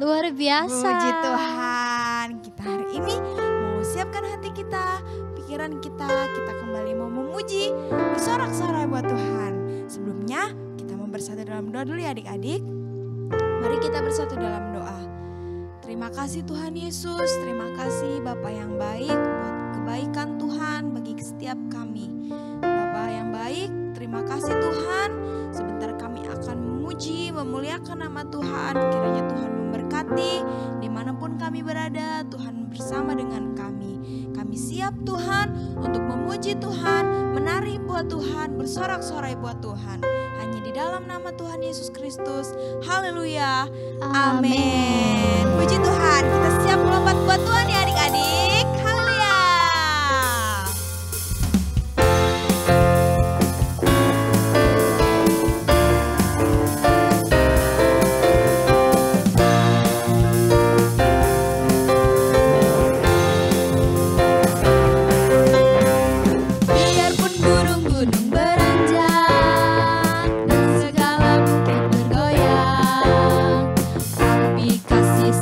Luar biasa. Puji Tuhan. Kita hari ini mau siapkan hati kita, pikiran kita kembali mau memuji, bersorak-sorai buat Tuhan. Sebelumnya kita mau bersatu dalam doa dulu ya adik-adik. Mari kita bersatu dalam doa. Terima kasih Tuhan Yesus, terima kasih Bapa yang baik buat kebaikan Tuhan bagi setiap kami. Bapa yang baik, terima kasih Tuhan. Sebentar kami akan memuji, memuliakan nama Tuhan. Kiranya Tuhan memberkati dimanapun kami berada. Tuhan bersama dengan kami. Kami siap Tuhan untuk memuji Tuhan, menari buat Tuhan, bersorak-sorai buat Tuhan. Hanya di dalam nama Tuhan Yesus Kristus. Haleluya. Amin. Puji Tuhan. Kita siap melompat buat Tuhan ya adik-adik. Haleluya. Biarpun gunung-gunung beranjak dan segala bukit bergoyang, tapi kasih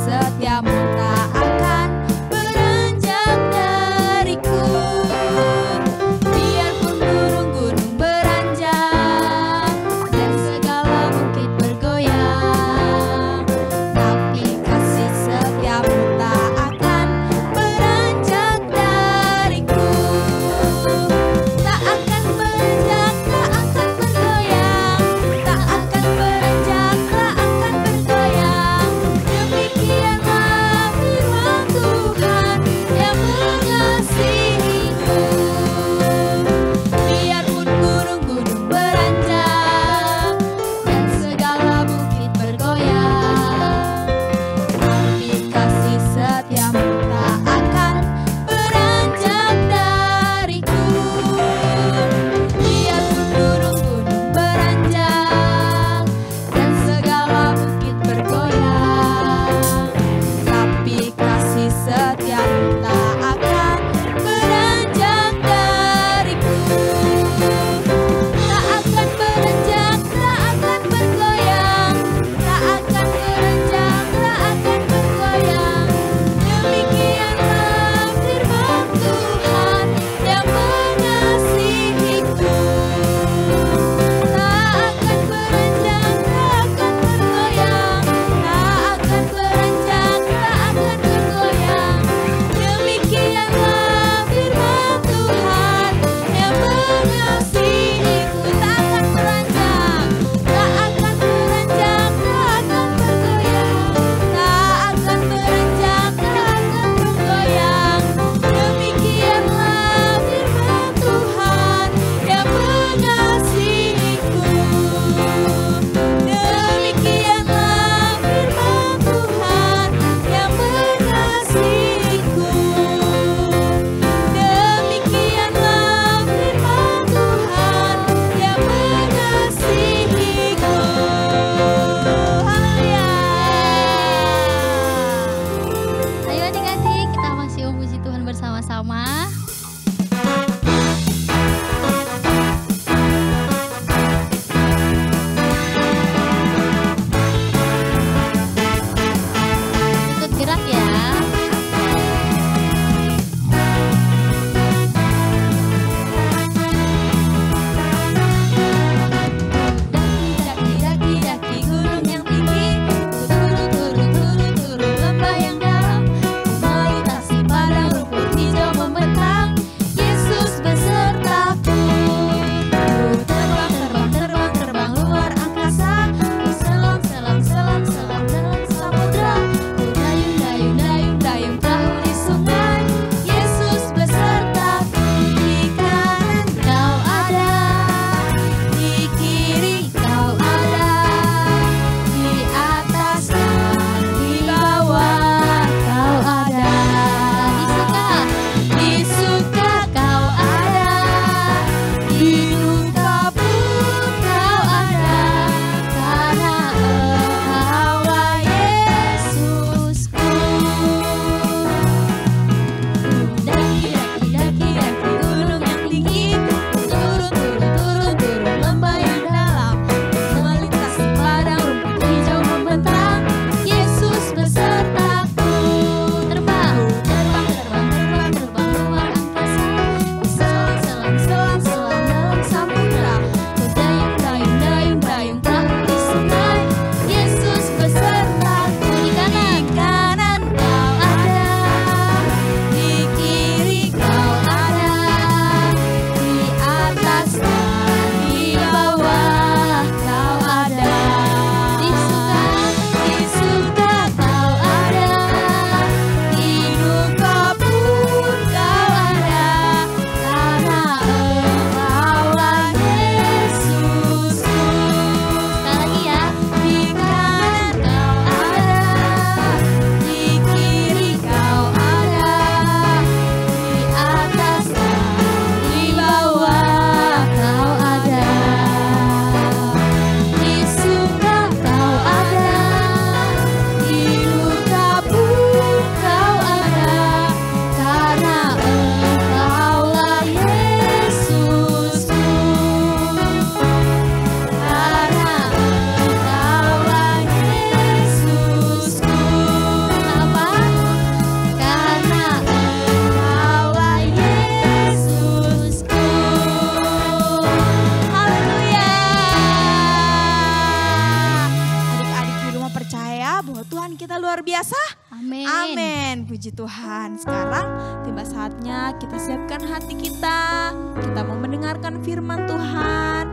Amin. Amin. Puji Tuhan. Sekarang tiba saatnya kita siapkan hati kita. Kita mau mendengarkan firman Tuhan.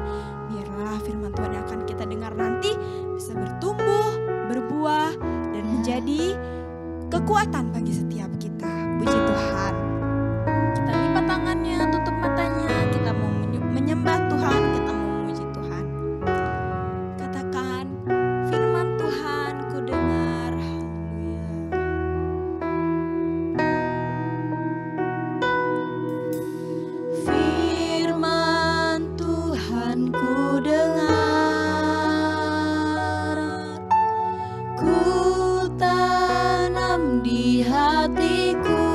Biarlah firman Tuhan yang akan kita dengar nanti bisa bertumbuh, berbuah, dan menjadi kekuatan bagi setiap kita. Puji Tuhan. Kita lipat tangannya, tutup matanya. Kita mau menyembah Tuhan, kita mau memuji Tuhan. Katakan, firman Tuhan ku dengar. Haleluya. Firman Tuhan ku dengar, ku tanam di hatiku.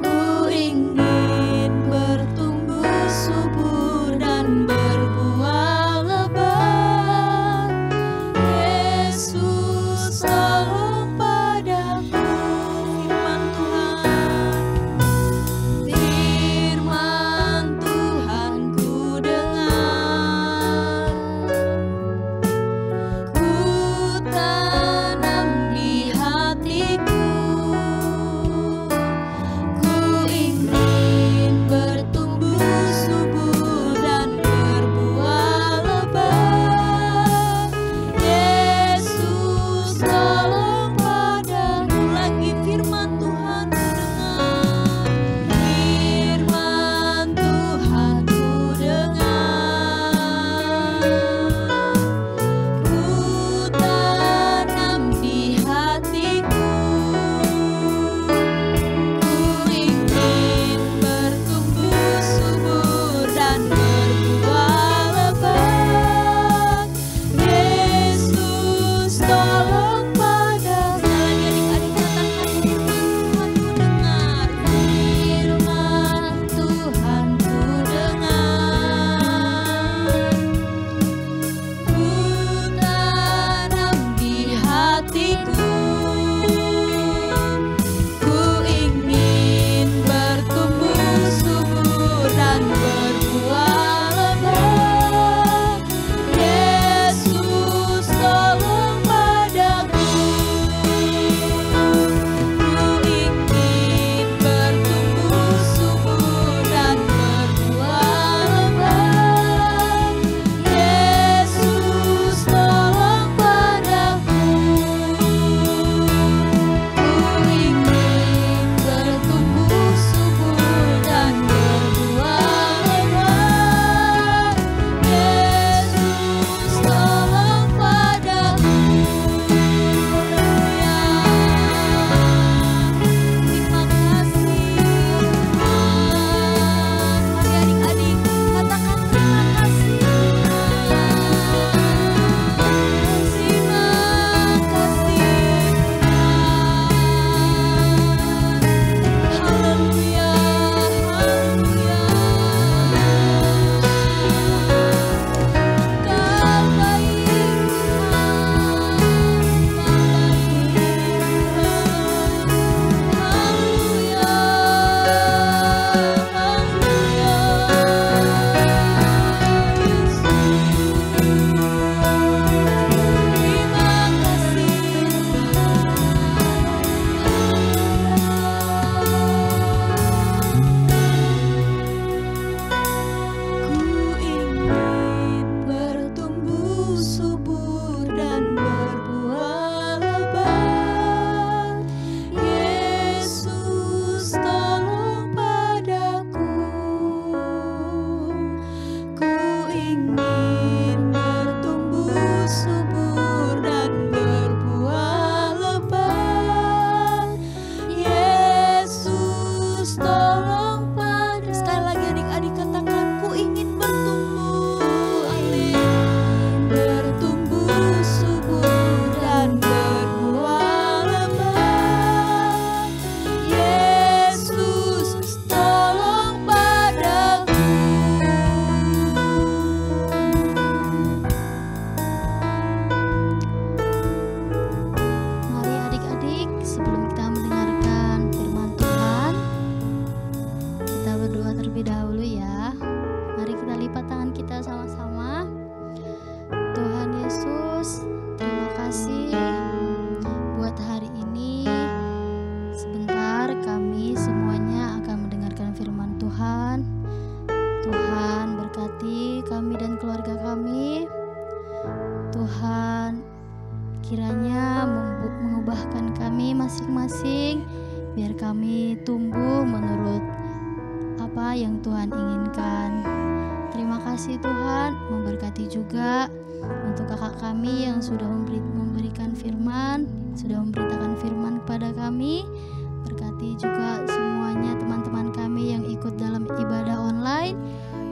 Ku ingin bertumbuh subur dan berbuah lebat. Yesus tolong padaku. Firman Tuhan, firman Tuhan ku dengar, ku tanam di hatiku. Ku ingin bertumbuh subur dan berbuah lebat. Yesus tolong padaku. Lagi firman Tuhan ku dengar, firman Tuhan ku dengar, ku tanam di hatiku. Ku ingin bertumbuh subur dan berbuah lebat. Yesus tolong padaku. Lagi adik-adik katakan, firman Tuhan ku dengar, ku tanam di hatiku. Ku ingin bertumbuh subur dan berbuah lebat. Yesus tolong padaku. Ku ingin bertumbuh subur dan berbuah lebat. Yesus tolong padaku. masing-masing, biar kami tumbuh menurut apa yang Tuhan inginkan. Terima kasih Tuhan, memberkati juga untuk kakak kami yang sudah memberikan firman, sudah memberitakan firman kepada kami. Berkati juga semuanya teman-teman kami yang ikut dalam ibadah online.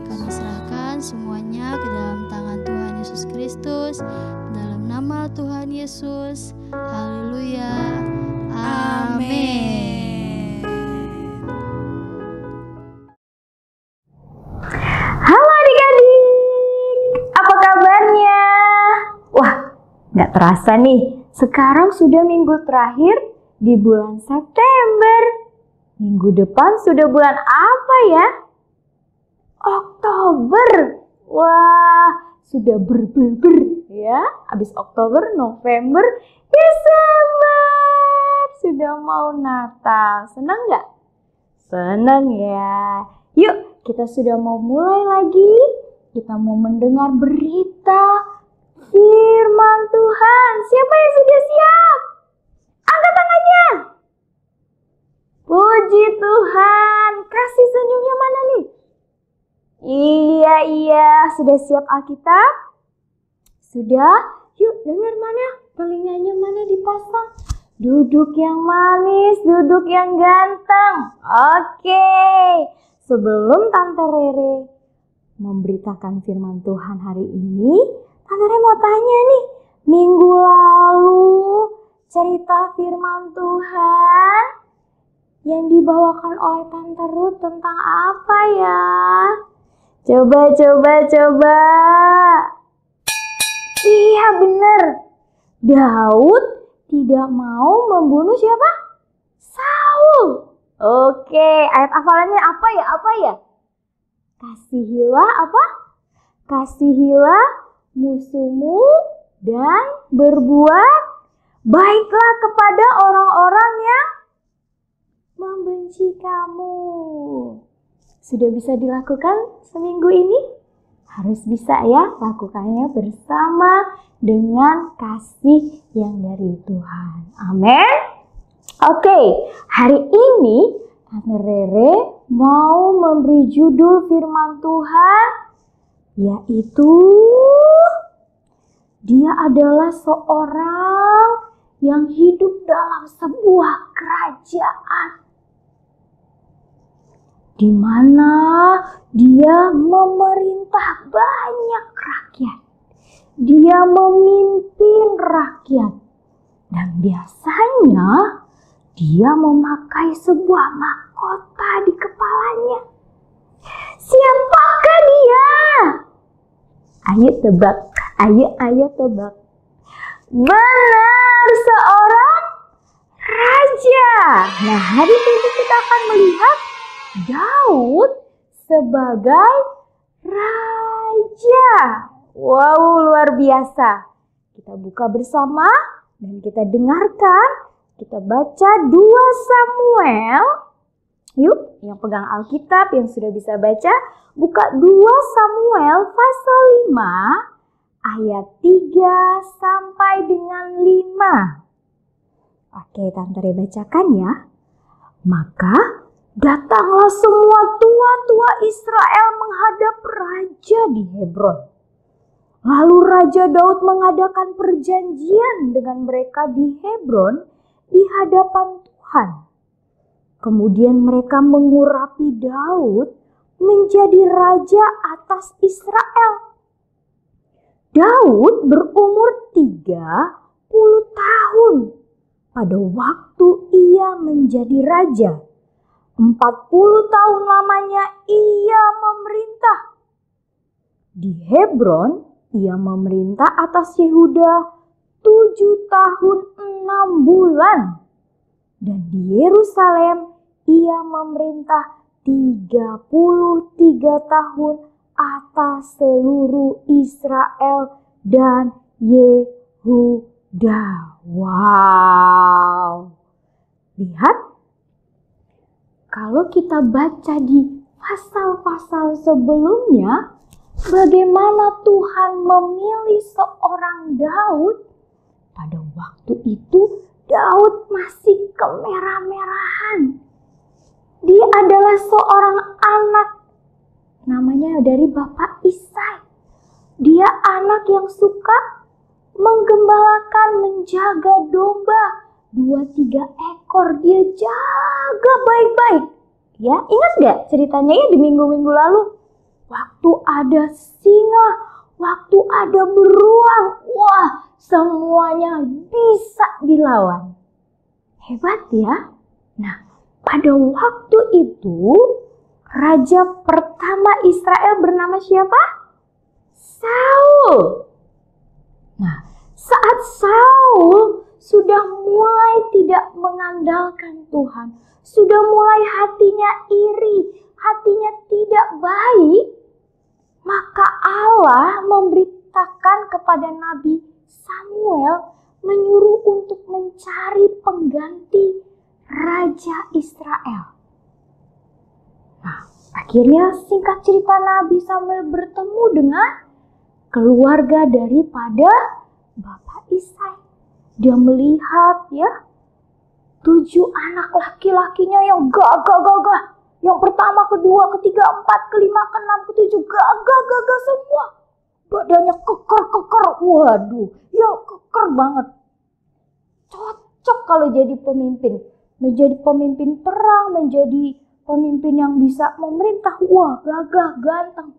Kami serahkan semuanya ke dalam tangan Tuhan Yesus Kristus. Dalam nama Tuhan Yesus. Haleluya. Amin. Halo adik-adik, apa kabarnya? Wah, gak terasa nih, sekarang sudah minggu terakhir di bulan September. Minggu depan sudah bulan apa ya? Oktober. Wah, sudah ber ya. Habis Oktober, November, Desember. Sudah mau Natal. Senang gak? Senang ya. Yuk, kita sudah mau mulai lagi. Kita mau mendengar berita firman Tuhan. Siapa yang sudah siap? Angkat tangannya. Puji Tuhan. Kasih senyumnya mana nih? Iya, sudah siap Alkitab? Sudah? Yuk dengar mana? Telinganya mana dipasang? Duduk yang manis, duduk yang ganteng. Oke. Sebelum Tante Rere memberitakan firman Tuhan hari ini, Tante Rere mau tanya nih. Minggu lalu cerita firman Tuhan yang dibawakan oleh Tante Ruth tentang apa ya? Coba. Iya benar. Daud tidak mau membunuh siapa? Saul. Oke, ayat hafalannya apa ya? Kasihilah apa? Kasihilah musuhmu dan berbuat baiklah kepada orang-orang yang membenci kamu. Sudah bisa dilakukan seminggu ini? Harus bisa ya, lakukannya bersama dengan kasih yang dari Tuhan. Amin. Oke, hari ini Tante Rere mau memberi judul firman Tuhan, yaitu dia adalah seorang yang hidup dalam sebuah kerajaan, di mana dia memerintah banyak rakyat. Dia memimpin rakyat. Dan biasanya dia memakai sebuah mahkota di kepalanya. Siapakah dia? Ayo tebak. Ayo tebak. Benar, seorang raja. Nah, hari ini kita akan melihat Daud sebagai raja. Wow, luar biasa. Kita buka bersama dan kita dengarkan. Kita baca 2 Samuel. Yuk, yang pegang Alkitab, yang sudah bisa baca, buka 2 Samuel pasal 5 ayat 3 sampai dengan 5. Oke, Tante Re bacakan ya. Maka datanglah semua tua-tua Israel menghadap raja di Hebron. Lalu Raja Daud mengadakan perjanjian dengan mereka di Hebron di hadapan Tuhan. Kemudian mereka mengurapi Daud menjadi raja atas Israel. Daud berumur 30 tahun pada waktu ia menjadi raja. 40 tahun lamanya ia memerintah. Di Hebron ia memerintah atas Yehuda 7 tahun 6 bulan. Dan di Yerusalem ia memerintah 33 tahun atas seluruh Israel dan Yehuda. Wow. Lihat, kalau kita baca di pasal-pasal sebelumnya, bagaimana Tuhan memilih seorang Daud. Pada waktu itu Daud masih kemerah-merahan. Dia adalah seorang anak, namanya dari Bapak Isai. Dia anak yang suka menggembalakan, menjaga domba. 2-3 ekor dia jaga baik-baik. Ya, ingat gak ceritanya ya di minggu-minggu lalu? Waktu ada singa, waktu ada beruang, wah semuanya bisa dilawan. Hebat ya. Nah, pada waktu itu raja pertama Israel bernama siapa? Saul. Nah, saat Saul sudah mulai tidak mengandalkan Tuhan, sudah mulai hatinya iri, hatinya tidak baik, maka Allah memberitakan kepada Nabi Samuel menyuruh untuk mencari pengganti Raja Israel. Nah, akhirnya singkat cerita Nabi Samuel bertemu dengan keluarga daripada Bapak Isai. Dia melihat ya 7 anak laki-lakinya yang gagah-gagah. Yang pertama, kedua, ketiga, keempat, kelima, keenam, ketujuh, gagah-gagah semua. Badannya keker-keker. Waduh, ya keker banget. Cocok kalau jadi pemimpin. Menjadi pemimpin perang, menjadi pemimpin yang bisa memerintah. Wah, gagah, ganteng.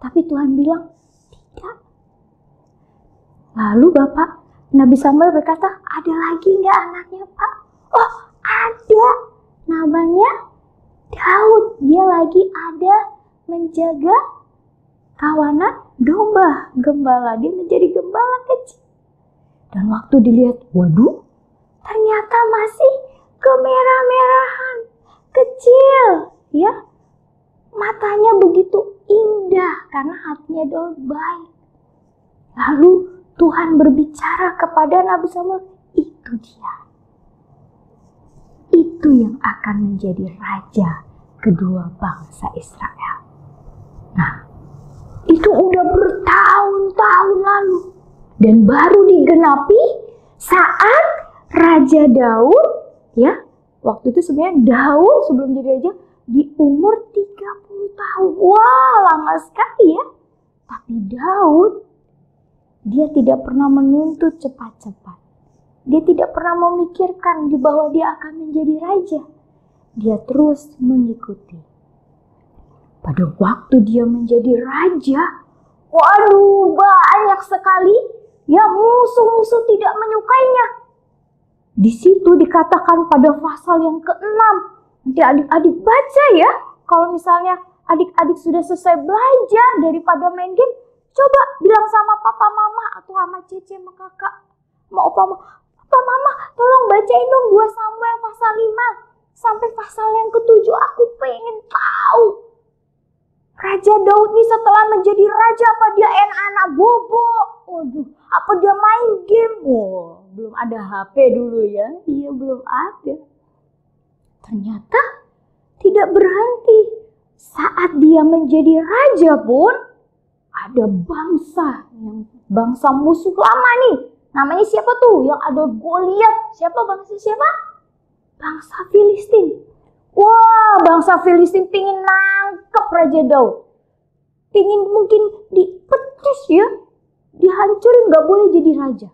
Tapi Tuhan bilang, tidak. Lalu Nabi Samuel berkata, ada lagi nggak anaknya Pak? Oh, ada. Namanya Daud. Dia lagi ada menjaga kawanan domba, gembala. Dia menjadi gembala kecil. Dan waktu dilihat, waduh, ternyata masih kemerah-merahan, kecil, ya. Matanya begitu indah karena hatinya Daud baik. Lalu Tuhan berbicara kepada Nabi Samuel, itu dia. Itu yang akan menjadi raja kedua bangsa Israel. Nah, itu udah bertahun-tahun lalu. Dan baru digenapi saat Raja Daud, ya, waktu itu sebenarnya Daud sebelum jadi raja di umur 30 tahun. Wah, lama sekali ya. Tapi Daud, dia tidak pernah menuntut cepat-cepat. Dia tidak pernah memikirkan bahwa dia akan menjadi raja. Dia terus mengikuti. Pada waktu dia menjadi raja, waduh, banyak sekali ya musuh-musuh tidak menyukainya. Di situ dikatakan pada pasal yang ke-6. Nanti adik-adik baca ya. Kalau misalnya adik-adik sudah selesai belajar daripada main game, coba bilang sama papa mama atau sama cece sama kakak, sama opa mama, papa mama tolong bacain dong 2 Samuel pasal 5 sampai pasal yang ke-7. Aku pengen tahu Raja Daud ini setelah menjadi raja, apa dia anak bobo? Waduh, apa dia main game? Oh, belum ada HP dulu ya. Iya, belum ada. Ternyata tidak berhenti. Saat dia menjadi raja pun ada bangsa musuh lama nih. Namanya siapa tuh? Yang ada Goliat. Siapa? Bangsa Filistin. Wah, bangsa Filistin pingin nangkep Raja Daud. Pingin mungkin dipetis ya. Dihancurin, gak boleh jadi raja.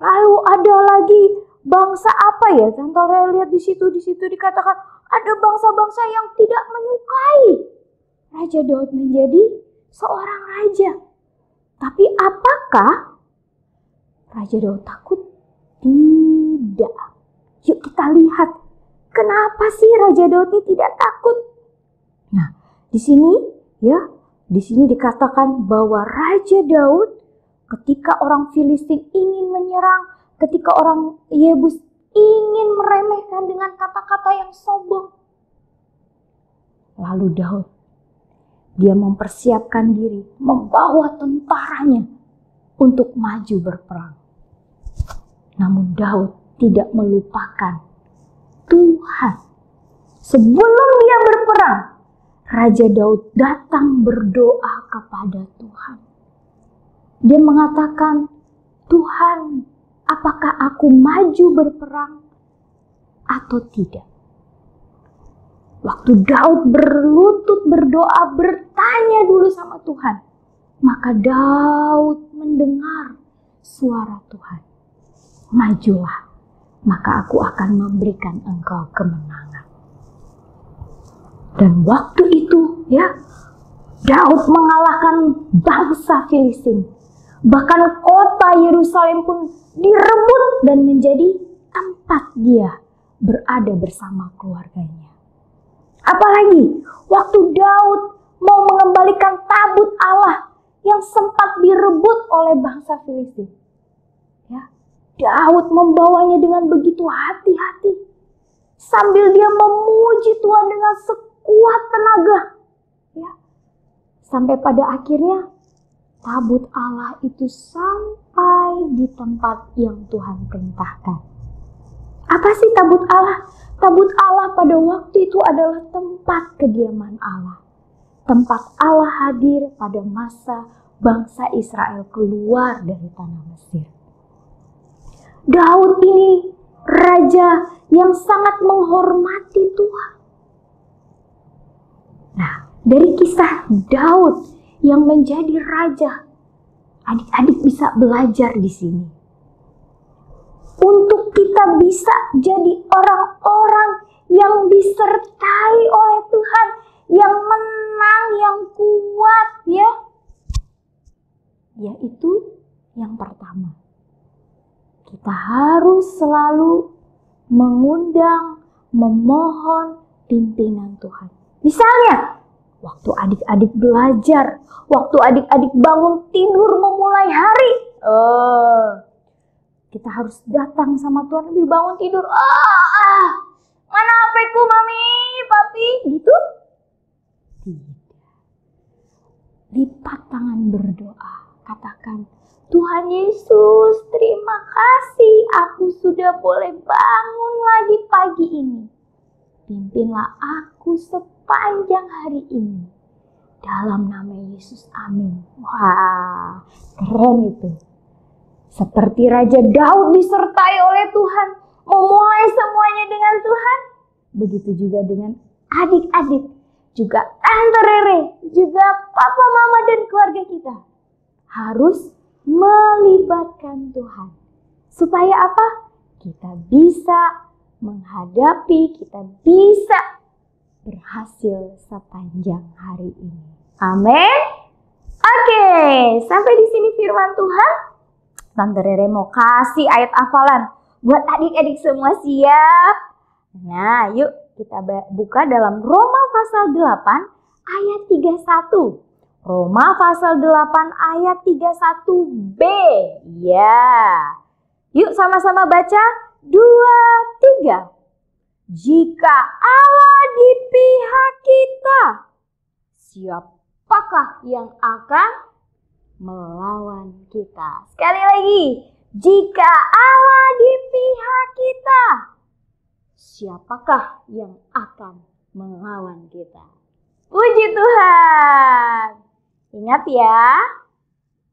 Lalu ada lagi bangsa apa ya? Tante lihat di situ dikatakan ada bangsa-bangsa yang tidak menyukai Raja Daud menjadi seorang raja. Tapi apakah Raja Daud takut? Tidak. Yuk kita lihat. Kenapa sih Raja Daud ini tidak takut? Nah, di sini dikatakan bahwa Raja Daud ketika orang Filistin ingin menyerang, ketika orang Yebus ingin meremehkan dengan kata-kata yang sombong. Lalu Daud, dia mempersiapkan diri, membawa tentaranya untuk maju berperang. Namun Daud tidak melupakan Tuhan. Sebelum dia berperang, Raja Daud datang berdoa kepada Tuhan. Dia mengatakan, Tuhan, apakah aku maju berperang atau tidak? Waktu Daud berlutut berdoa, bertanya dulu sama Tuhan, maka Daud mendengar suara Tuhan. Majulah, maka aku akan memberikan engkau kemenangan. Dan waktu itu ya, Daud mengalahkan bangsa Filistin. Bahkan kota Yerusalem pun direbut dan menjadi tempat dia berada bersama keluarganya. Apalagi waktu Daud mau mengembalikan tabut Allah yang sempat direbut oleh bangsa Filistin. Ya, Daud membawanya dengan begitu hati-hati sambil dia memuji Tuhan dengan sekuat tenaga. Ya, sampai pada akhirnya tabut Allah itu sampai di tempat yang Tuhan perintahkan. Apa sih tabut Allah? Tabut Allah pada waktu itu adalah tempat kediaman Allah. Tempat Allah hadir pada masa bangsa Israel keluar dari tanah Mesir. Daud ini raja yang sangat menghormati Tuhan. Nah, dari kisah Daud yang menjadi raja, adik-adik bisa belajar di sini. Untuk kita bisa jadi orang-orang yang disertai oleh Tuhan, yang menang, yang kuat ya. Yaitu yang pertama, kita harus selalu mengundang, memohon pimpinan Tuhan. Misalnya, waktu adik-adik belajar, waktu adik-adik bangun tidur memulai hari, kita harus datang sama Tuhan lebih bangun tidur. Mana HP-ku mami, papi? Gitu? Tidak. Lipat tangan berdoa. Katakan, Tuhan Yesus, terima kasih aku sudah boleh bangun lagi pagi ini. Pimpinlah aku sepanjang hari ini. Dalam nama Yesus, amin. Wah, keren itu. Seperti Raja Daud disertai oleh Tuhan, memulai semuanya dengan Tuhan. Begitu juga dengan adik-adik, juga Tante Rere, juga Papa, Mama, dan keluarga kita. Harus melibatkan Tuhan. Supaya apa? Kita bisa menghadapi, kita bisa berhasil sepanjang hari ini. Amin. Oke, sampai di sini firman Tuhan. Tante Rere mau kasih ayat hafalan buat adik-adik semua, siap? Nah, yuk kita buka dalam Roma pasal 8 ayat 31. Roma pasal 8 ayat 31b. Ya. Yuk sama-sama baca. 2, 3. Jika Allah di pihak kita, siapakah yang akan melawan kita? Sekali lagi, jika Allah di pihak kita, siapakah yang akan melawan kita? Puji Tuhan. Ingat ya,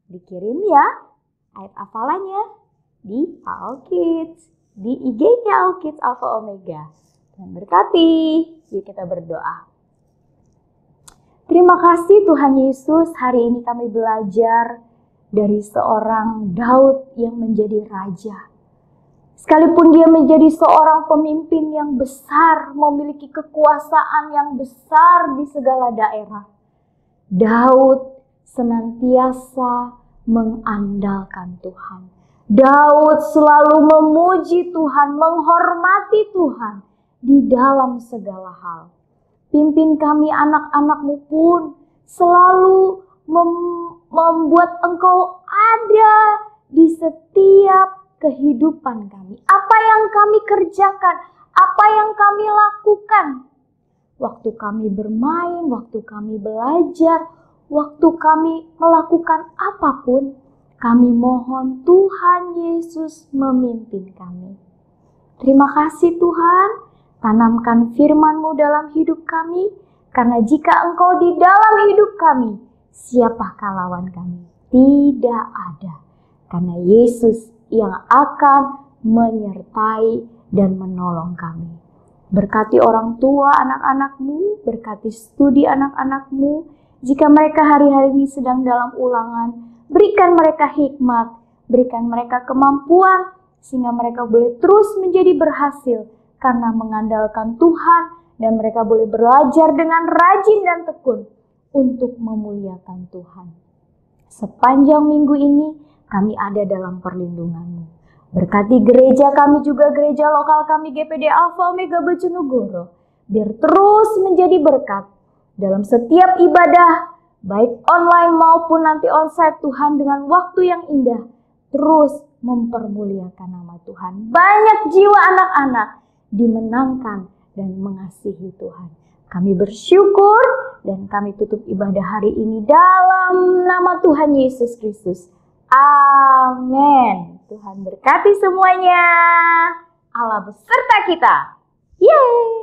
dikirim ya ayat hafalannya di AO Kids, di IG-nya AO Kids Alpha Omega. Dan berkati, yuk kita berdoa. Terima kasih Tuhan Yesus, hari ini kami belajar dari seorang Daud yang menjadi raja. Sekalipun dia menjadi seorang pemimpin yang besar, memiliki kekuasaan yang besar di segala daerah, Daud senantiasa mengandalkan Tuhan. Daud selalu memuji Tuhan, menghormati Tuhan di dalam segala hal. Pimpin kami anak-anak-Mu pun selalu membuat Engkau ada di setiap kehidupan kami. Apa yang kami kerjakan, apa yang kami lakukan. Waktu kami bermain, waktu kami belajar, waktu kami melakukan apapun, kami mohon Tuhan Yesus memimpin kami. Terima kasih Tuhan. Tanamkan firman-Mu dalam hidup kami, karena jika Engkau di dalam hidup kami, siapakah lawan kami? Tidak ada, karena Yesus yang akan menyertai dan menolong kami. Berkati orang tua anak-anakmu, berkati studi anak-anakmu. Jika mereka hari-hari ini sedang dalam ulangan, berikan mereka hikmat, berikan mereka kemampuan, sehingga mereka boleh terus menjadi berhasil karena mengandalkan Tuhan, dan mereka boleh belajar dengan rajin dan tekun untuk memuliakan Tuhan. Sepanjang minggu ini kami ada dalam perlindungan-Mu. Berkati gereja kami juga, gereja lokal kami GPD Alpha Omega Bojonegoro, biar terus menjadi berkat dalam setiap ibadah, baik online maupun nanti onsite. Tuhan, dengan waktu yang indah, terus mempermuliakan nama Tuhan. Banyak jiwa anak-anak dimenangkan dan mengasihi Tuhan. Kami bersyukur dan kami tutup ibadah hari ini dalam nama Tuhan Yesus Kristus. Amin. Tuhan berkati semuanya. Allah beserta kita. Yeay.